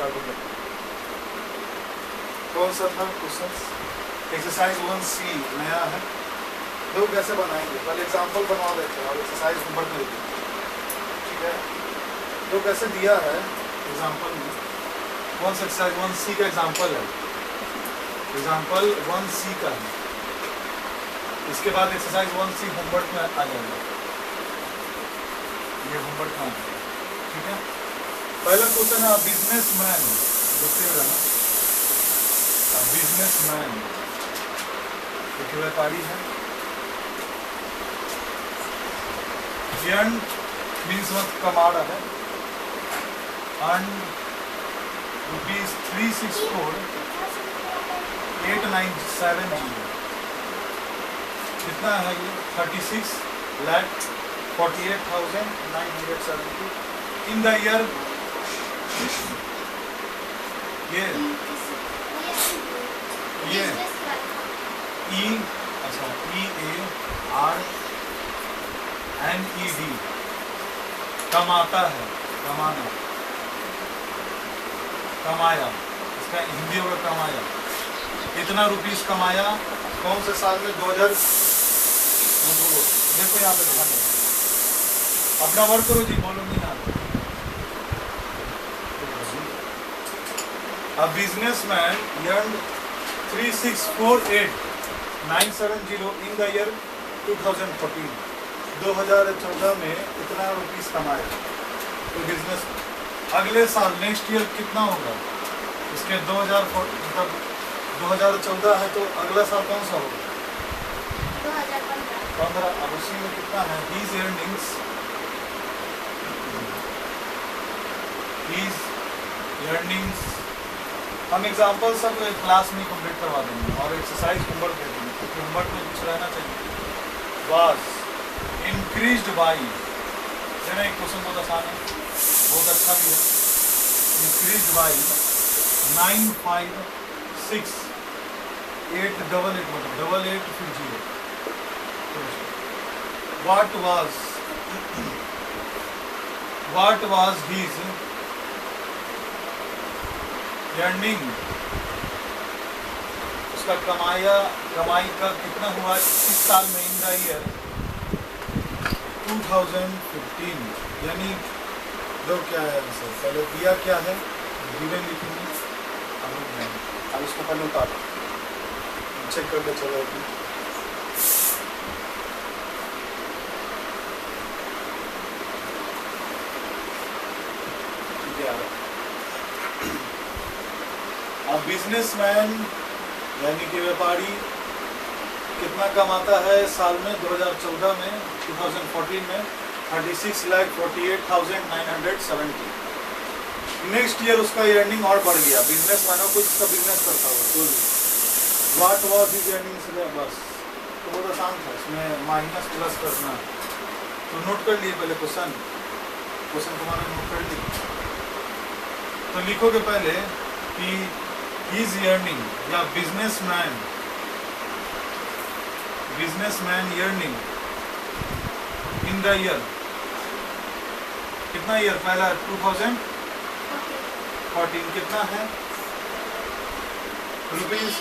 Start हो गया। कौन सा था क्वेश्चन? एक्सरसाइज 1C नया है। दो कैसे बनाएंगे, पहले एग्जाम्पल बनवा देते हैं और एक्सरसाइज होमवर्क में देते हैं, ठीक है। तो कैसे दिया है एग्जाम्पल में, कौन सा एक्सरसाइज 1C का एग्जाम्पल है, एग्जाम्पल 1C का है। इसके बाद एक्सरसाइज 1C होमवर्क में आ जाएगा, ये होमवर्क में आ जाएगा, ठीक है। पहला क्वेश्चन है बिजनेसमैन, देखते हुए ना, बिजनेसमैन एक व्यापारी है। अर्न मीन्स मत कमा रहा है, अर्न ₹364,897 कितना है ये 36,48,970 इन द ईयर। ये EARNED कमाता है, कमाना, कमाया, इसका हिंदी होगा कमाया। कितना रुपीस कमाया, कौन से साल में? 2000। देखो यहाँ पे ध्यान दो, अपना वर्क करो जी, बोलो नहीं आता। A businessman earned 3648,970 in the year 2014। 2014 में कितना रुपीस कमाया तो बिजनेस। अगले साल नेक्स्ट ईयर कितना होगा इसके? 2014 है तो अगला साल कौन सा होगा? 2015। अब उसी में कितना है? His earnings हम एग्जाम्पल सब क्लास में कंप्लीट करवा देंगे और एक्सरसाइज होमवर्क दे देंगे, क्योंकि होमवर्क में कुछ रहना चाहिए। वाज इंक्रीज्ड बाई, एक क्वेश्चन बहुत आसान है, बहुत अच्छा भी है। इंक्रीज्ड बाई 956,888 मतलब 88 फिर 0। What was his earning, उसका कमाई का कितना हुआ इस साल में? इन द ईयर 2015। यानी दो क्या है आंसर? पहले दिया क्या है, गिवन लिखेंगे, अब इसको पहले उतारो, चेक करके चलो। अब बिजनेसमैन यानी कि व्यापारी कितना कमाता है साल में? 2014 में 2014 में 36,48,970। नेक्स्ट ईयर उसका अर्निंग और बढ़ गया। बिजनेसमैन कुछ उसका बिजनेस करता हुआ तो व्हाट वाज हिज अर्निंग्स, बस तो बहुत आसान था, इसमें माइनस प्लस करना। तो नोट कर लिए पहले क्वेश्चन तुम्हारा नोट कर लिए। तो लिखोगे पहले कि His earning या businessman earning in the year कितना ईयर? पहला 2014 कितना है रुपीज?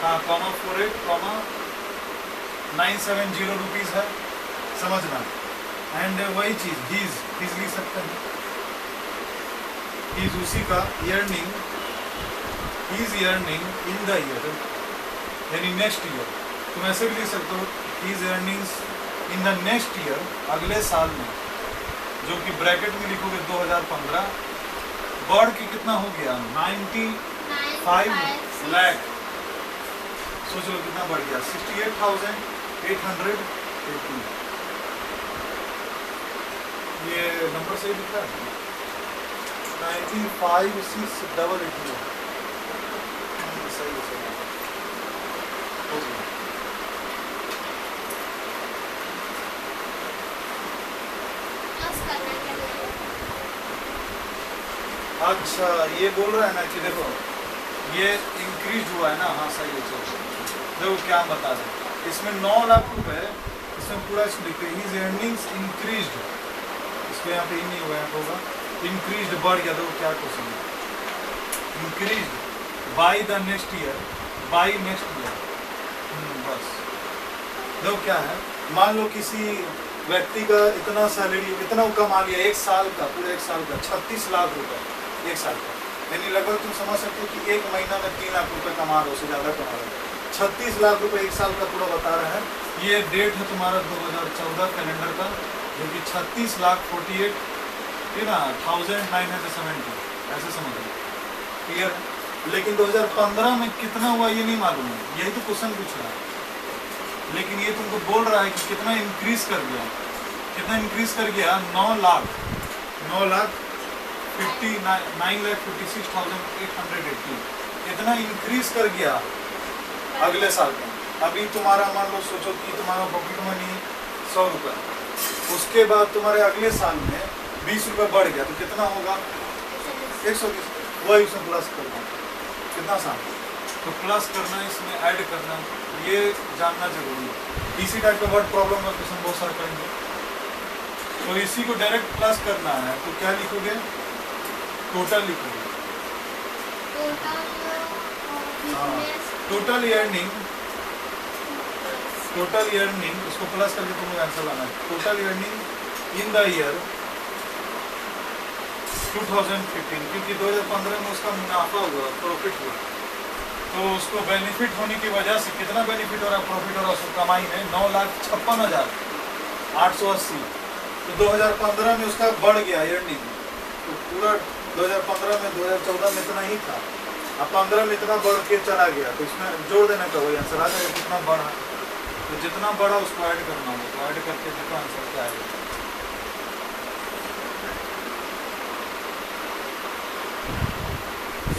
हाँ, 48,970 रुपीज है, समझना। एंड वही चीज हीज लिख सकते हैं, हीज उसी का earning इन द ईयर यानी नेक्स्ट ईयर। तुम ऐसे भी लिख सकते हो his earnings in the next year, अगले साल में, जो कि ब्रैकेट में लिखोगे 2015। बढ़ के कितना हो गया? 95 लाख। सोच लो कितना बढ़ गया, 68,880। ये नंबर सही लिखा है, 95,688 सही है। अच्छा, ये बोल रहा है ना कि देखो ये इंक्रीज हुआ है ना। हाँ सही है, चलो देखो क्या बता दें। इसमें 9 लाख रुपए, इसमें पूरा लिखते हैं हीज अर्निंग्स इंक्रीज्ड, इसको यहाँ पे इन नहीं होगा, यहाँ पे होगा इंक्रीज, बढ़ गया। तो क्या क्वेश्चन है, increase by the next year, by next year. बस देखो क्या है, मान लो किसी व्यक्ति का इतना सैलरी, इतना वो कमा लिया एक साल का, पूरा एक साल का 36 लाख रुपए एक साल का, यानी लगभग तुम समझ सकते हो कि एक महीना में 3 लाख रुपए कमा रहे हो, उससे ज़्यादा कमा रहे हो। 36 लाख रुपए एक साल का पूरा बता रहे हैं। ये डेट है तुम्हारा 2014 कैलेंडर का, जो कि 36 लाख 48 है ना 1970, ऐसे समझ लो, क्लियर। लेकिन 2015 में कितना हुआ ये नहीं मालूम है, यही तो क्वेश्चन पूछ रहा है। लेकिन ये तुमको बोल रहा है कि कितना इंक्रीज कर गया, कितना इंक्रीज कर गया, 9 लाख 9,56,880, इतना इंक्रीज कर गया अगले साल में। अभी तुम्हारा मान लो, सोचो कि तुम्हारा पॉकेट मनी 100 रुपये, उसके बाद तुम्हारे अगले साल में 20 रुपये बढ़ गया, तो कितना होगा 120, वही उसमें प्लस करना, कितना आसान, तो प्लस करना, इसमें ऐड करना, ये जानना जरूरी है। इसी टाइप का वर्ड प्रॉब्लम में क्वेश्चन बहुत सारे करेंगे, तो इसी को डायरेक्ट प्लस करना है, तो क्या लिखोगे, टोटल लिखोगे, टोटल अर्निंग, टोटल अर्निंग, इसको प्लस करके तुमको आंसर लाना है। Total earning in the year 2015, क्योंकि 2015 में उसका मुनाफा हुआ, प्रॉफिट हुआ, तो उसको बेनिफिट होने की वजह से कितना बेनिफिट हो रहा है, प्रॉफिट हो रहा है, उसको कमाई में 9,56,880, तो 2015 में उसका बढ़ गया अर्निंग, तो पूरा 2015 में 2014 में इतना ही था, अब 15 में इतना बढ़ के चला गया, तो इसमें जोड़ देने का वही आंसर आ जाएगा, कितना बढ़ा, तो जितना बढ़ा उसको ऐड करना होगा, तो ऐड करके देखो आंसर क्या आएगा।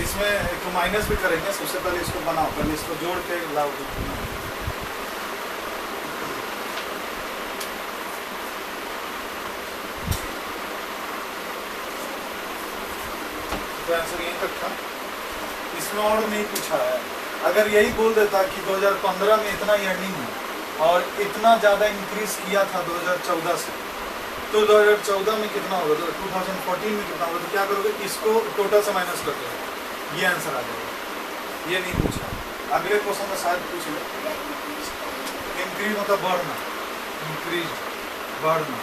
इसमें एक माइनस भी करेंगे, सबसे पहले इसको बनाओ, पहले इसको जोड़ के लाओ, तो आंसर यहीं तक था, इसमें और नहीं पूछा है। अगर यही बोल देता कि 2015 में इतना अर्निंग है और इतना ज़्यादा इंक्रीज किया था 2014 से, तो 2014 में कितना होगा, तो 2014 में कितना होगा, तो क्या करोगे, इसको टोटल से माइनस कर दो, ये आंसर आ जाएगा। ये नहीं पूछा, अगले क्वेश्चन में शायद पूछ लो। इंक्रीज मतलब बढ़ना, इंक्रीज बढ़ना,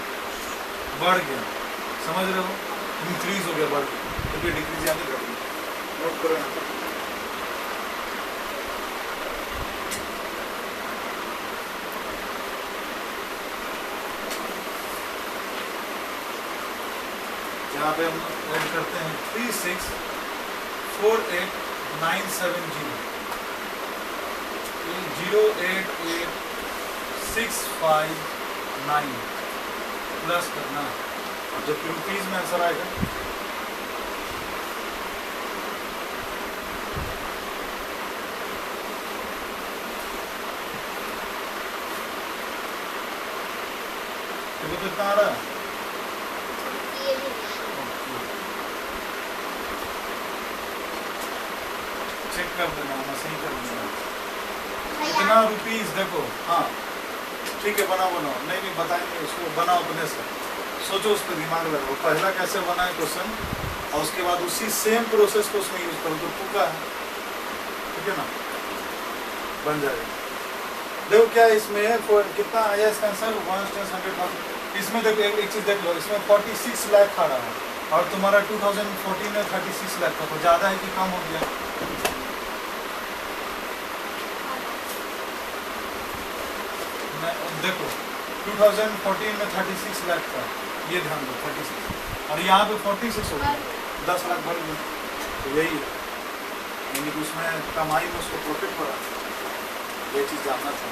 बढ़ गया, समझ रहे हो, इंक्रीज हो गया, बढ़ गया, तो फिर डिक्रीज यानी कर दी, नोट करो यहाँ पर। यहाँ पे हम ऐड करते हैं 3648,970, 088,659 प्लस करना, जब रुपीज में आंसर आएगा, तो कितना आ रहा है, चेक कर देना, मैं सही कर दूंगा, इतना रुपीज देखो, हाँ ठीक है, बनाओ, नहीं बताएंगे, उसको बनाओ अपने से, सोचो, उस पर दिमाग लगाओ, पहला कैसे बना है क्वेश्चन, और उसके बाद उसी सेम प्रोसेस को उसमें यूज करो, तो फूका है, ठीक है ना, बन जाएगा। देखो क्या इसमें कितना आया इसका आंसर, 100,000, इसमें देखो एक चीज़ देख लो, इसमें 46 लाख आ रहा है, और तुम्हारा 2014 में 36 लाख था, तो ज़्यादा है कि कम हो गया, देखो 2014 में 36 लाख था, ये ध्यान दो 36, और यहाँ पे 46 हो गया, 10 लाख बढ़ गया, तो यही है, यानी कि उसमें कमाई में उसको प्रॉफिट हो रहा है, ये चीज़ जानना था।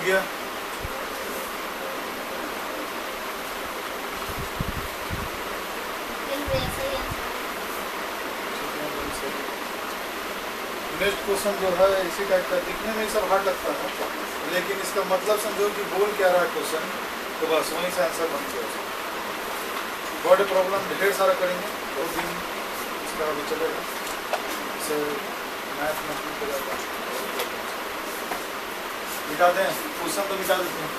गया। नेक्स्ट क्वेश्चन जो है इसी टाइप का, दिखने में सब हार्ड लगता है, लेकिन इसका मतलब समझो कि बोल क्या रहा है क्वेश्चन, तो बस वहीं से आंसर बन गया। वर्ड प्रॉब्लम ढेर सारा करेंगे, 2 दिन इसका अभी चलेगा, इसे मैथ में हो जाता है। मिटा दें क्वेश्चन, तो मिटा देते हैं।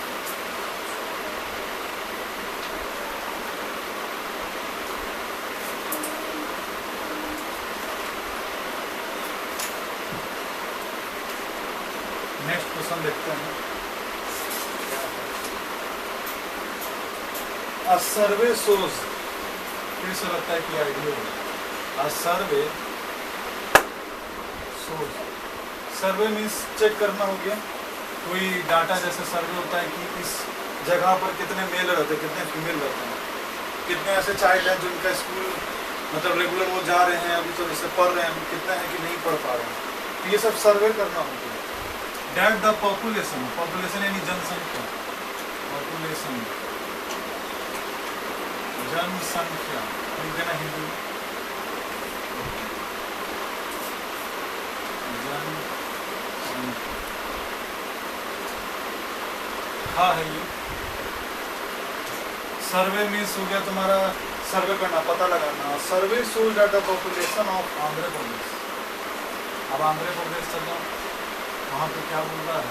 नेक्स्ट क्वेश्चन देखते हैं। A survey shows, फिर से लगता है कि आइडिया है। A survey shows, survey means check करना हो गया, कोई डाटा जैसे सर्वे होता है कि इस जगह पर कितने मेल रहते हैं, कितने फीमेल रहते हैं, कितने ऐसे चाइल्ड हैं जिनका स्कूल मतलब रेगुलर वो जा रहे हैं, अभी तो जैसे पढ़ रहे हैं, कितने हैं कि नहीं पढ़ पा रहे हैं, तो ये सब सर्वे करना होगा। That the population, population यानी जनसंख्या, population, जनसंख्या, लिख देना हिंदी में, जनसंख्या, हाँ है ये। सर्वे मीन्स हो गया तुम्हारा सर्वे करना, पता लगाना। सर्वे shows that the population of Andhra Pradesh, अब आंध्र प्रदेश चल जाओ, वहाँ पे क्या बोल रहा है,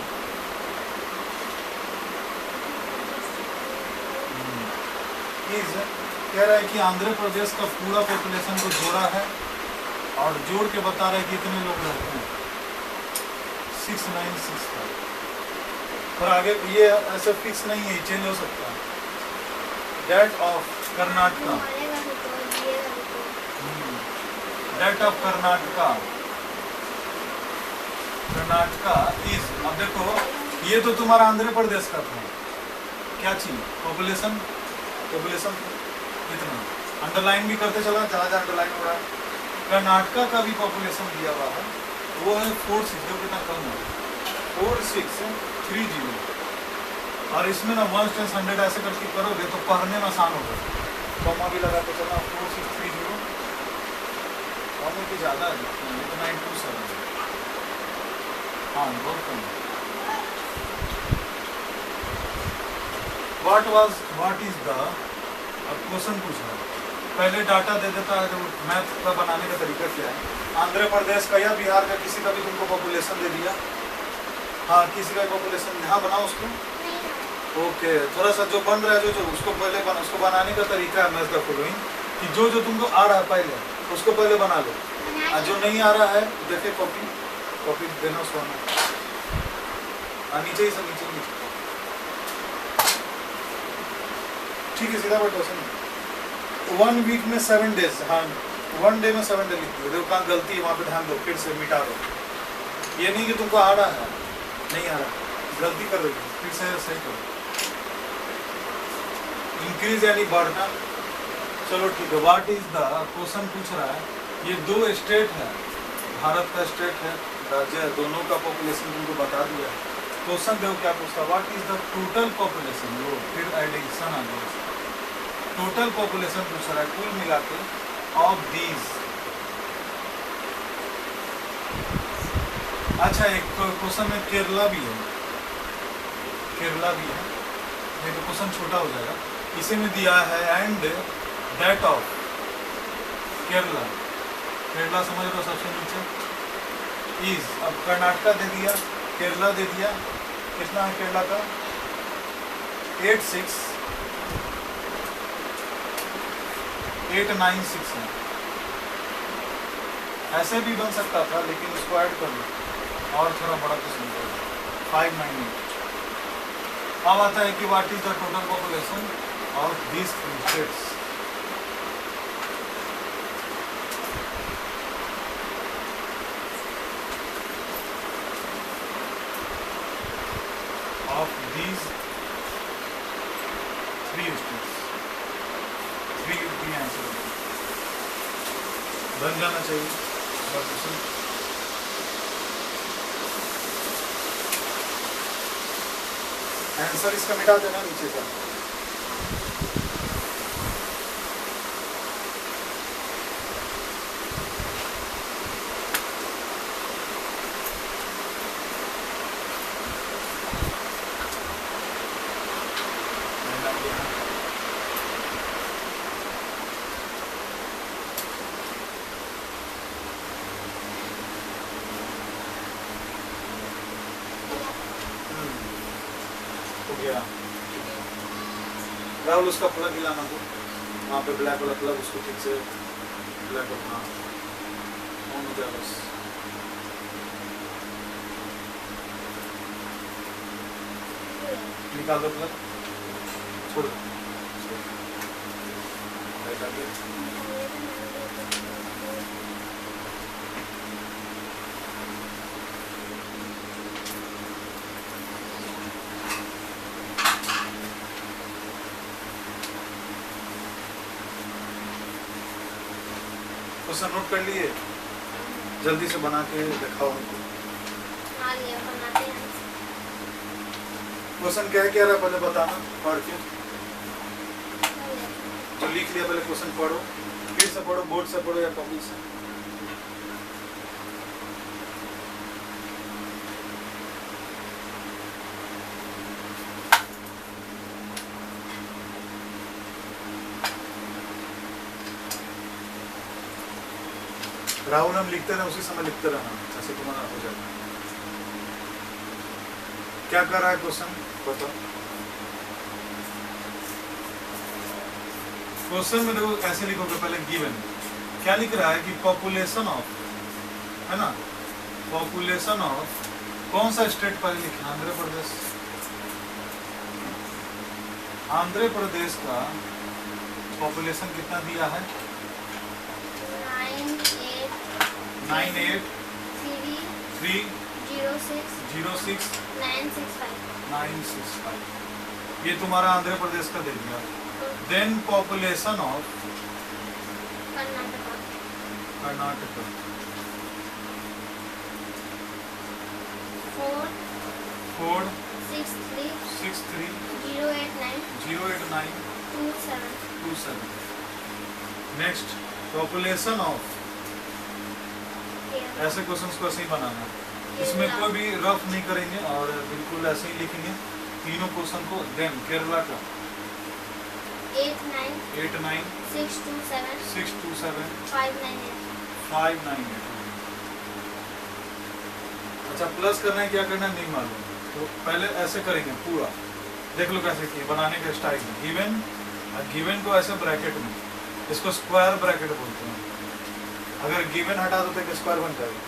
कह रहा है कि आंध्र प्रदेश का पूरा पॉपुलेशन को जोड़ा है और जोड़ के बता रहा है कि इतने लोग रहते हैं, 6965। पर आगे ये ऐसा फिक्स नहीं है, चेंज हो सकता है। Date of Karnataka, date of Karnataka, Karnataka is, अब देखो ये तो तुम्हारा आंध्र प्रदेश का था, क्या चीज पॉपुलेशन, पॉपुलेशन इतना अंडरलाइन भी करते चला, जहाँ जहाँ अंडरलाइन हो रहा है। कर्नाटका का भी पॉपुलेशन दिया हुआ है, वो है 46, जो कितना कम है 4630, और इसमें ना 1 to 100 ऐसे करके करोगे तो पढ़ने में आसान होगा। कॉमा भी लगा के चलना, 4630, कॉमा की ज़्यादा है, 927, हाँ बहुत कम है। What is the, अब क्वेश्चन पूछ रहा है, पहले डाटा दे देता है, मैथ का बनाने का तरीका क्या है। आंध्र प्रदेश का या बिहार का किसी का भी तुमको पॉपुलेशन दे दिया, हाँ किसी का पॉपुलेशन यहाँ बनाओ उसको, ओके थोड़ा सा जो बन रहा है जो उसको पहले बना, उसको बनाने का तरीका है मैथ का फॉलोइंग, कि जो तुमको आ रहा है पहले उसको पहले बना लो, और जो नहीं आ रहा है देखे कॉपी देना उसको, नीचे ही सब नीचे, ठीक है सीधा बैठो। 1 वीक में 7 डेज, हाँ 1 डे में 7 डे लिख दो, देखो कहाँ गलती है वहाँ पे ध्यान दो, फिर से मिटा दो। ये नहीं कि तुमको आ रहा है, नहीं आ रहा, गलती कर रही हो, फिर से सही करो। इंक्रीज यानी बढ़ना, चलो ठीक है। व्हाट इज द, क्वेश्चन पूछ रहा है, ये 2 स्टेट है, भारत का स्टेट है, राज्य है, दोनों का पॉपुलेशन तुमको बता दिया है। क्वेश्चन देखो क्या पूछता है, what is the total population, वो फिर एडिशन आ गया, टोटल पॉपुलेशन पूछ रहा है कुल मिला के ऑफ दीज। अच्छा एक क्वेश्चन में केरला भी है, केरला भी है, ये तो क्वेश्चन छोटा हो जाएगा, इसी में दिया है and date of Kerala, Kerala समझ लो सबसे नीचे इज, अब कर्नाटका दे दिया, केरला दे दिया, कितना है केरला का 896 है, ऐसे भी बन सकता था लेकिन उसको ऐड कर लो और थोड़ा बड़ा क्वेश्चन करो 598। अब आता है कि what is the total population of these states, of these 3 states, 3 की आंसर बन जाना चाहिए। आंसर इसका मिटा देना नीचे का। राहुल उसका प्लग हिलाना को, वहाँ पे ब्लैक वाला प्लग, उसको ठीक से ब्लैक अपना ऑन हो जाए बस। निकाल दो प्लग, छोड़ दो, लाइट आ गई। क्वेश्चन नोट कर लिए, जल्दी से बना के दिखाओ हमको। हाँ लिया, बनाते हैं। क्वेश्चन क्या क्या रहा पहले बताना पढ़ के, जो लिख लिया पहले क्वेश्चन पढ़ो, फिर से पढ़ो, बोर्ड से पढ़ो या कॉपी से। राहुल हम लिखते रहे, उसी समय लिखते रहना, जैसे तुम्हारा हो जाएगा। क्या कर रहा है क्वेश्चन बताओ। क्वेश्चन में देखो ऐसे लिखोगे, पहले गिवन क्या लिख रहा है कि पॉपुलेशन ऑफ, है ना, पॉपुलेशन ऑफ कौन सा स्टेट पहले लिखा, आंध्र प्रदेश। आंध्र प्रदेश का पॉपुलेशन कितना दिया है, 98306965। ये तुम्हारा आंध्र प्रदेश का दे दिया। Then population of Karnataka 463 next population of, ऐसे क्वेश्चंस को ऐसे ही बनाना है, इसमें कोई भी रफ नहीं करेंगे और बिल्कुल ऐसे ही लिखेंगे तीनों क्वेश्चन को। देन केरला का 89627598। अच्छा प्लस करना है, क्या करना है नहीं मालूम, तो पहले ऐसे करेंगे पूरा, देख लो कैसे किए बनाने के स्टाइल में। गिवन, गिवन को ऐसे ब्रैकेट में, इसको स्क्वायर ब्रैकेट बोलते हैं। अगर गिवन हटा दो तो स्क्वायर बन जाएगा,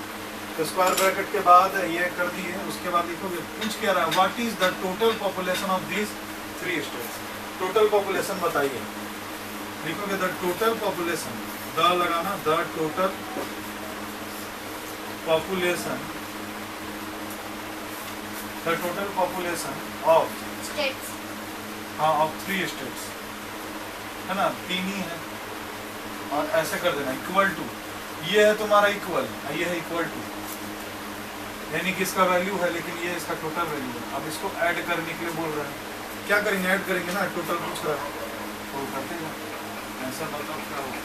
तो स्क्वायर ब्रैकेट के बाद ये कर दिए, उसके बाद लिखोगे पूछ क्या रहा है, what is the total population of this 3 states. Total population बताइए, लिखोगे द टोटल पॉपुलेशन, द लगाना, the total population, the total population of states, हाँ ऑफ 3 स्टेट्स, है ना, 3 ही है। और ऐसे कर देना इक्वल टू, ये है तुम्हारा इक्वल, ये है इक्वल टू, यानी कि इसका वैल्यू है लेकिन ये इसका टोटल वैल्यू है। अब इसको ऐड करने के लिए बोल रहे हैं, क्या करेंगे, ऐड करेंगे ना, टोटल पूछ रहा है तो करते हैं। ऐसा बताओ क्या होगा,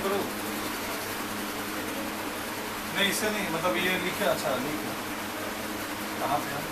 करो नहीं, इससे नहीं, मतलब ये लिखे, अच्छा लिखे कहाँ पे हम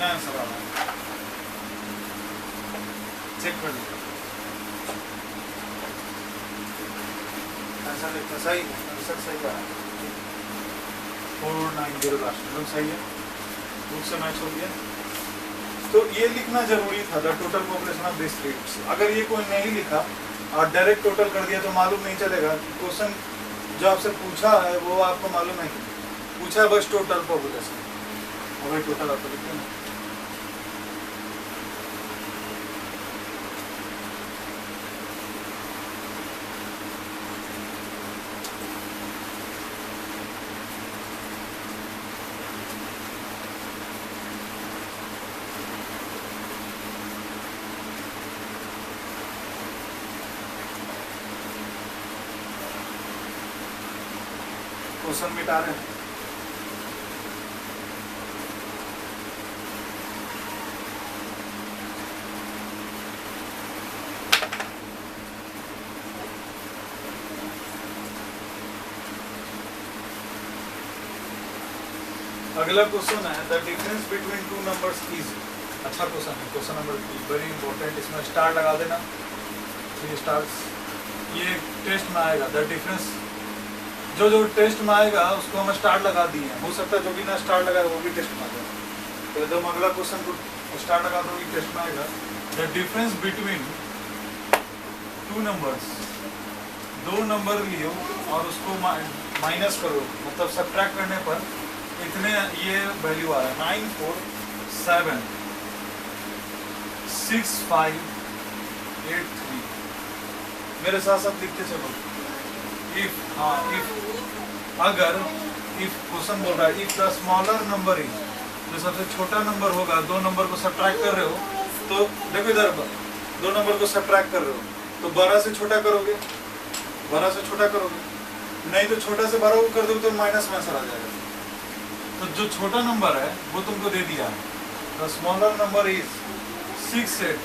आंसर आ रहा है, चेक कर लीजिए आंसर देखना, सही आंसर सही रहा है, 490 लास्ट एकदम सही है, बुक से मैच हो गया। तो ये लिखना जरूरी था, the total population of this states. अगर ये कोई नहीं लिखा और डायरेक्ट टोटल कर दिया तो मालूम नहीं चलेगा। क्वेश्चन जो आपसे पूछा है वो आपको मालूम है कि पूछा है बस टोटल पॉपुलेशन, और वही टोटल आपको लिखते हैं। क्वेश्चन मिटा रहे हैं। अगला क्वेश्चन है the difference between two numbers is. अच्छा क्वेश्चन है, क्वेश्चन नंबर वेरी इंपॉर्टेंट। इसमें स्टार लगा देना, 3 स्टार्स। ये टेस्ट में आएगा। द डिफरेंस जो टेस्ट में आएगा उसको हम स्टार लगा दिए। हो सकता है जो भी ना स्टार लगाए वो भी टेस्ट में आ जाए। तो एकदम अगला क्वेश्चन को स्टार लगा दो, भी टेस्ट में आएगा। The difference between two numbers, 2 number लियो और उसको माइनस करो, मतलब सब्ट्रैक्ट करने पर इतने ये वैल्यू आ रहा है 9 4 7 6 5 8 3। मेरे साथ साथ लिखते चलो। इफ अगर इफ क्वेश्चन बोल रहा है if the smaller number is, जो सबसे छोटा नंबर होगा, 2 नंबर को सब्ट्रैक्ट कर रहे हो तो देखो इधर 2 नंबर को सब्ट्रैक्ट कर रहे हो तो 12 से छोटा करोगे, 12 से छोटा करोगे, नहीं तो छोटा से 12 को कर दोगे तो माइनस में आंसर आ जाएगा। तो जो छोटा नंबर है वो तुमको दे दिया, द स्मॉलर नंबर इज 6 8।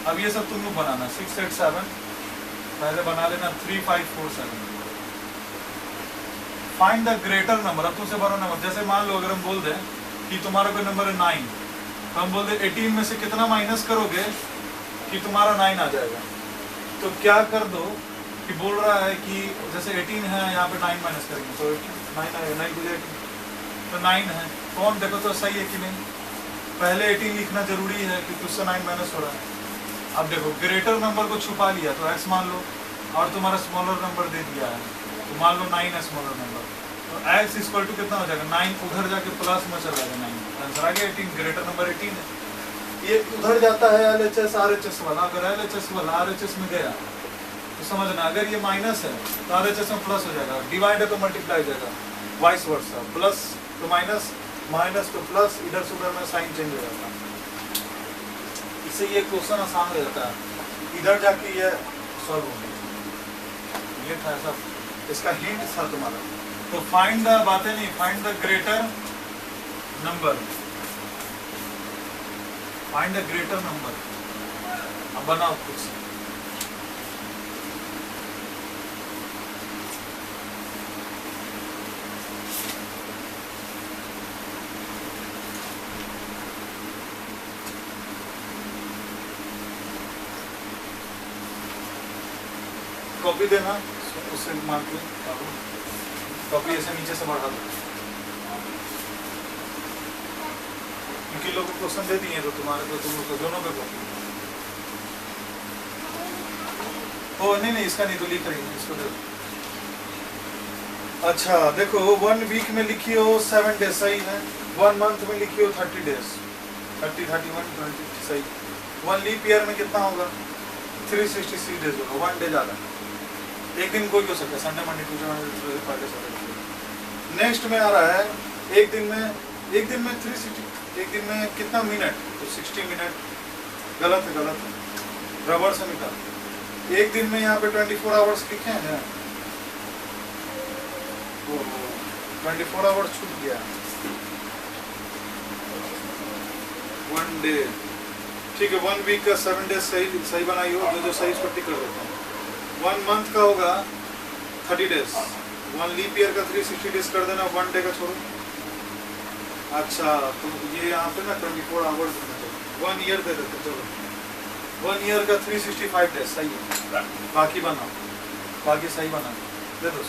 अब ये सब तुम लोग बनाना, 6 8 7 पहले बना लेना, 3 5 4 7। Find the greater number. अब तुमसे बड़ा नंबर, जैसे मान लो अगर हम बोल दें कि तुम्हारा कोई नंबर है 9, तो हम बोल दें 18 में से कितना माइनस करोगे कि तुम्हारा 9 आ जाएगा। तो क्या कर दो कि बोल रहा है कि जैसे 18 है, यहाँ पे 9 माइनस करेंगे तो 9 आएगा, 9 गुजे 18 तो 9 है। कौन देखो तो सही है कि नहीं। पहले 18 लिखना जरूरी है क्योंकि उससे 9 माइनस हो रहा है। अब देखो ग्रेटर नंबर को छुपा लिया तो x मान लो, और तुम्हारा स्मॉलर नंबर दे दिया है तो मान लो 9 है स्मॉलर नंबर, तो x इक्वल टू कितना हो जाएगा 9, उधर जाके प्लस में चला जाएगा 9, आंसर आ गया 18। ग्रेटर नंबर 18 है। ये उधर जाता है LHS RHS वाला। अगर LHS वाला RHS में गया तो समझना, अगर ये माइनस है तो RHS में प्लस हो जाएगा, डिवाइड है तो मल्टीप्लाई हो जाएगा, वाइस वर्सा, प्लस तो माइनस, माइनस तो प्लस, इधर से उधर में साइन चेंज हो जाता है। इससे ये क्वेश्चन आसान हो जाता है, इधर जाके ये सॉल्व होगा। ये था ऐसा, इसका हिंट था तुम्हारा। तो फाइंड द बातें नहीं, find the greater number, find the greater number. अब बनाओ कुछ। कॉपी देना, उससे मान के कॉपी ऐसे नीचे से बढ़ा दो, क्योंकि लोग क्वेश्चन दे दिए तो तुम्हारे को, तुम लोग दोनों पे कॉपी। ओ नहीं, इसका नहीं तो लिख रही है, इसको देखो। अच्छा देखो, 1 वीक में लिखी हो 7 डेज, सही है। 1 मंथ में लिखी हो 30 डेज, 30 31 20 सही। 1 लीप ईयर में कितना होगा 366 डेज होगा, 1 डे ज़्यादा। एक दिन कोई हो सकता है, Sunday Monday Tuesday Friday Saturday. Next में आ रहा है एक दिन में 360, एक दिन में कितना मिनट, तो 60 मिनट। गलत है, गलत है, रबड़ से निकाल। एक दिन में यहाँ पे 24 आवर्स लिखे हैं, 24 आवर्स छूट गया। 1 डे ठीक है। 1 वीक का 7 डेज सही बनाई हो, जो सही उसको टिक कर देता हूँ। 1 मंथ का होगा 30 डेज, 1 लीप ईयर का 360 डेज कर देना, 1 डे का छोड़ो। अच्छा तो ये यहाँ पे ना 24 आवर्स 1 ईयर दे देते, चलो 1 ईयर का 365 डेज सही है। बाकी बनाओ, बाकी सही बना दे दो।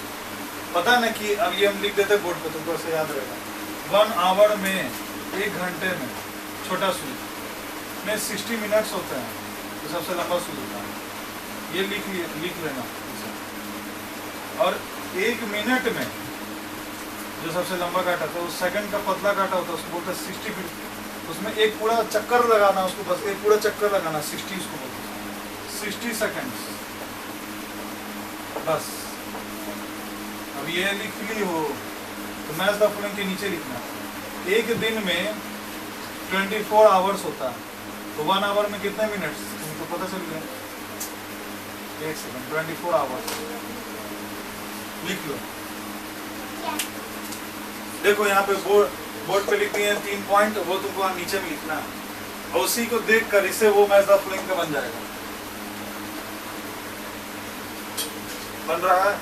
पता है ना कि अब ये हम लिख देते बोर्ड पे, तुमको ऐसे याद रहेगा। 1 आवर में, 1 घंटे में, छोटा सुई में 60 मिनट्स होते हैं, तो सबसे लंबा सूत्र होता है। ये लिख लेना इसे। और 1 मिनट में जो सबसे लंबा काटा था, उस सेकंड का पतला काटा होता है, उसको बोलते हैं 60 फीट। उसमें एक पूरा चक्कर लगाना, उसको बस एक पूरा चक्कर लगाना, 60 उसको बोलते हैं, 60 सेकंड्स बस। अब ये लिख ली हो तो मैच द फॉलोइंग के नीचे लिखना। एक दिन में 24 आवर्स होता है, तो 1 आवर में कितने मिनट्स तुमको पता चल गया? 1 सेकंड, 24 आवर्स लिख लो। देखो यहाँ पे बोर्ड पे लिख दिए हैं 3 पॉइंट, वो तुमको वहाँ नीचे में लिखना है, और उसी को देख कर इसे वो मैच द फॉलोइंग का बन जाएगा। बन रहा है?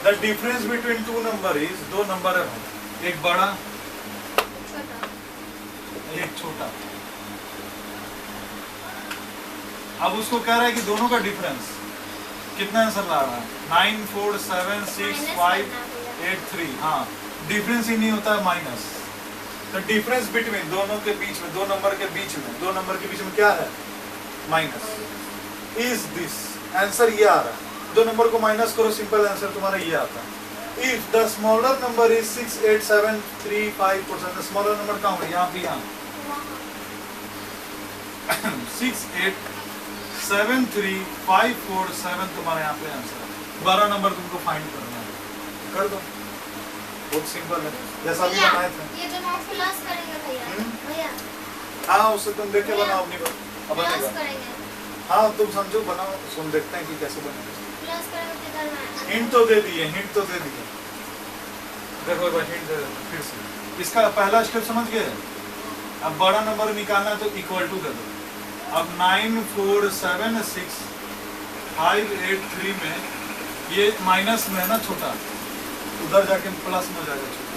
The difference between 2 number is, 2 number है, एक बड़ा एक छोटा। अब उसको कह रहा है कि दोनों का डिफरेंस कितना आंसर ला रहा है? 9 4 7 6 5 8 3। हाँ, डिफरेंस ही नहीं होता है माइनस। तो डिफरेंस बिटवीन दोनों के बीच में, 2 नंबर के बीच में, 2 नंबर के बीच में क्या है? माइनस। इज दिस, आंसर ये आ रहा है। 2 नंबर को माइनस करो, सिंपल आंसर तुम्हारा ये आता है। If the smaller number is 6 8 7 3 5%, smaller number कहाँ है? यहाँ पे, यहाँ 6 8 7 3 5 4 7 तुम्हारे यहाँ पे आंसर है। 12 नंबर तुमको फाइंड करना है, कर दो, बहुत सिंपल है, जैसा भी बनाए थे। ये तो हम प्लस करेंगे भैया। हाँ, उससे तुम देख के बनाओ अपनी अब बनेगा। हाँ, तुम समझो, बनाओ, सुन देखते हैं कि कैसे बनेगा। प्लस करेंगे तो करना है। हिंट तो दे दिए, हिंट तो दे दिए। देखो एक बार हिंट दे दो फिर से। इसका पहला स्टेप समझ गए? अब बड़ा नंबर निकालना है तो इक्वल टू कर दो। अब 9 4 7 6 5 8 3 में ये माइनस में है ना छोटा, उधर जाके प्लस में हो जाएगा छोटा।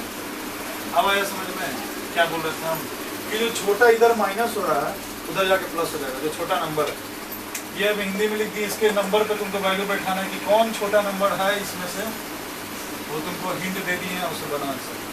अब आया समझ में क्या बोल रहे थे हम, कि जो छोटा इधर माइनस हो रहा है उधर जाके प्लस हो जाएगा, जो छोटा नंबर है। ये अब हिंदी में लिख दी, इसके नंबर पे तुमको वैल्यू बैठाना है कि कौन छोटा नंबर है इसमें से, वो तुमको हिंट दे दिए हैं, उसे बना सकते।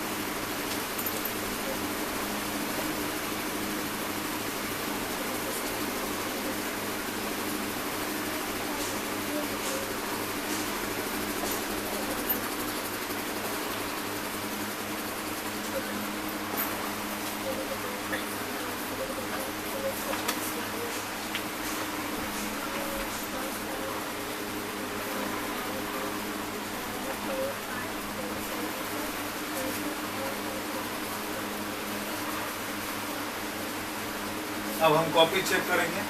अब हम कॉपी चेक करेंगे,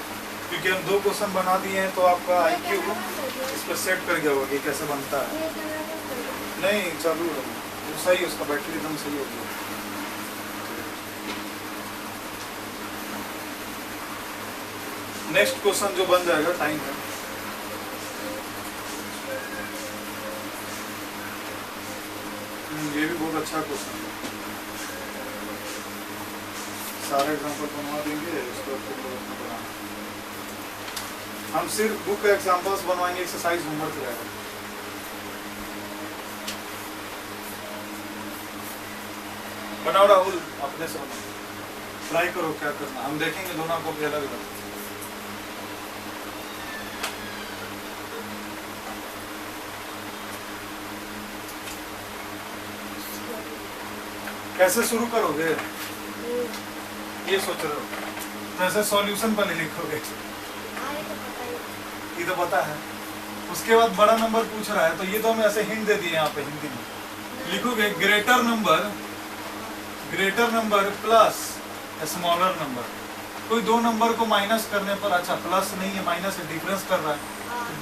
क्योंकि हम 2 क्वेश्चन बना दिए हैं, तो आपका IQ इस पर सेट कर गया होगा कि कैसे बनता है। नहीं, चालू है वो, सही, उसका बैटरी एकदम सही हो गया। नेक्स्ट क्वेश्चन जो बन जाएगा, टाइम है। ये भी बहुत अच्छा क्वेश्चन है, सारे एग्जाम्पल बनवा देंगे, उसको बनाना। हम सिर्फ बुक का एग्जाम्पल्स बनवाएंगे, एक्सरसाइज होमवर्क रहेगा। बनाओ राहुल, अपने से बनाओ, ट्राई करो क्या करना, हम देखेंगे दोनों को भी अलग अलग। कैसे शुरू करोगे ये सोच रहे हो? जैसे सॉल्यूशन पहले लिखोगे, ये तो पता है। उसके बाद बड़ा नंबर पूछ रहा है, तो ये तो हमें ऐसे हिंट दे दिए यहाँ पे, हिंदी में लिखोगे greater number plus smaller number. कोई 2 नंबर को माइनस करने पर, अच्छा प्लस नहीं है, माइनस है, डिफरेंस कर रहा है,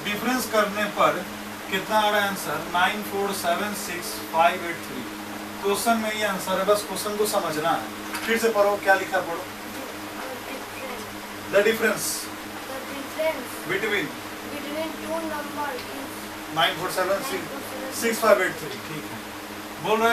डिफरेंस करने पर कितना आ रहा है आंसर? 9 4 7 6 5 8 3। क्वेश्चन में ये आंसर है, बस क्वेश्चन को समझना है। फिर से पढ़ो, क्या लिखा पढ़ो। The difference between 2 number 9 4 7 6 5 8 3। ठीक है, बोल रहा है